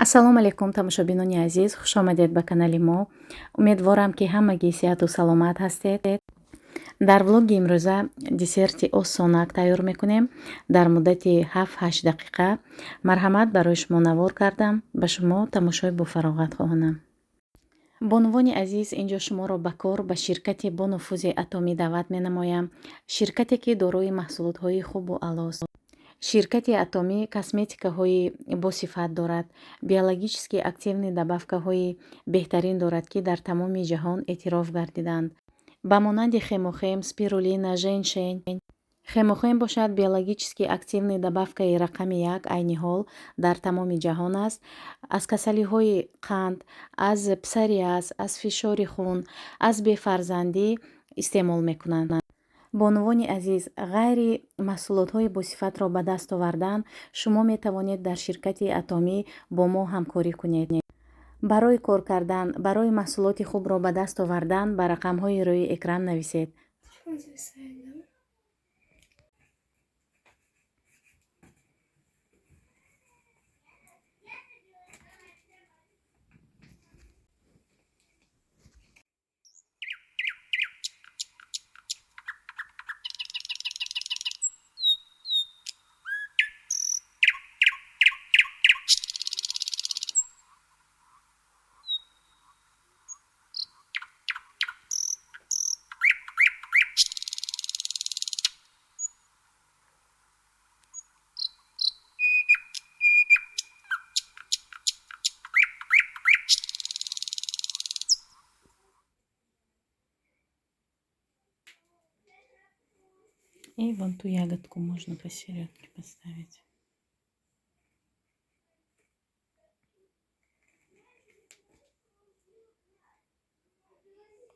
ассалому алайкум тамошобинони азиз, хушомадед ба канали мо. Умедворам ки ҳамагӣ сиҳату саломат ҳастед. Дар влоги имрӯза десерти осонак тайёр мекунем. Дар муддати 7-8 дақиқа марҳамат барои шумо навор кардам. Ба шумо тамошои бофароғат хоҳонам. бонувони азиз, инҷо шуморо ба кор ба ширкати бо нуфузи атомӣ даъват менамоям. Ширкате ки дорои маҳсулотҳои хубу аълост. ширкати атомӣ косметикаҳои босифат дорад. Биологически активни добавкаҳои беҳтарин дорад, ки дар тамоми ҷаҳон эътироф гардиданд. ба монанди хемохем, спирулина, женшен. хемохем бошад биологически активни добавкаи рақами 1 айни ҳол дар тамоми ҷаҳон аст. аз касалиҳои қанд, аз псориаз, аз фишори хун, аз бефарзандӣ истеъмол мекунанд. бонувони азиз, ғайри маҳсулотҳои босифатро ба даст овардан шумо метавонед дар ширкати атомӣ бо мо ҳамкорӣ кунед. барои кор кардан, барои маҳсулоти хубро ба даст овардан ба рақамҳои рӯи экран нависед. И вон ту ягодку можно посередке поставить.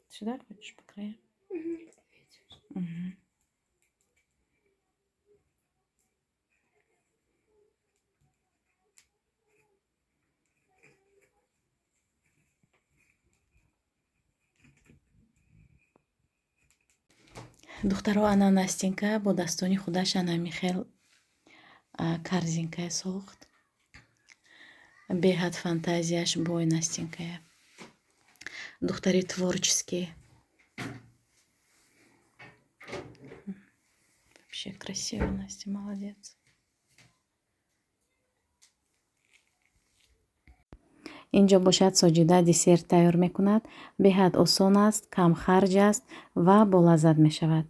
Сюда хочешь по краям? Угу. духтаро Ана Настенька бо дастони худаш анами хел корзинкае сохт. Беҳад фантазияш бой Настенькая. Духтари творческий. Вообще красиво, Настя, молодец. инҷо бошад Соҷида десерт тайёр мекунад. беҳад осон аст, кам харҷ аст ва болаззат мешавад.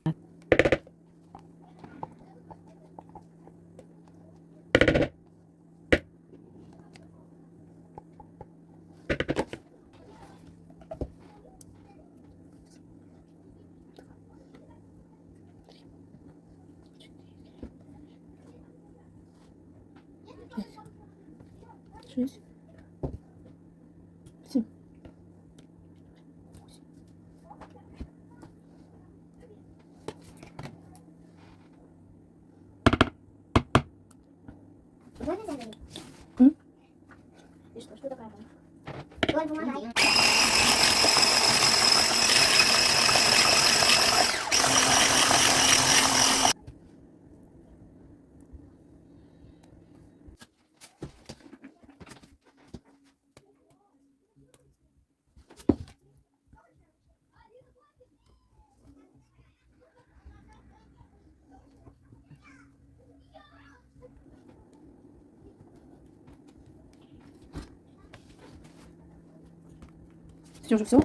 Уже все?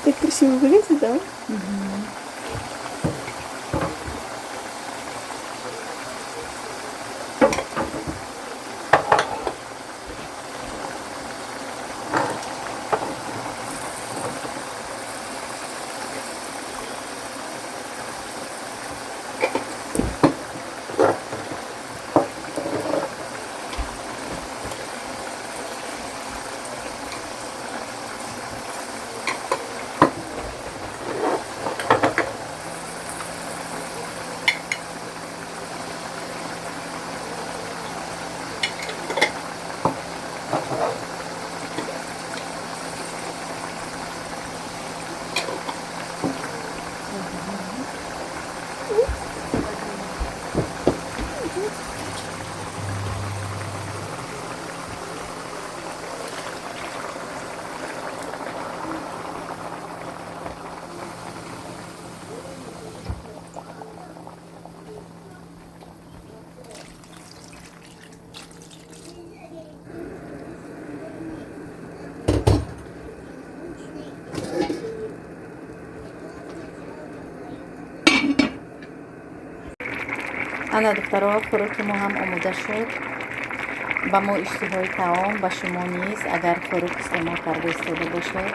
Так красиво выглядит, да? ана духтаро, хӯроки мо ҳам омода шуд. ба мо иштиҳои таом, ба шумо низ агар хӯрок истеъмол карда истода бошед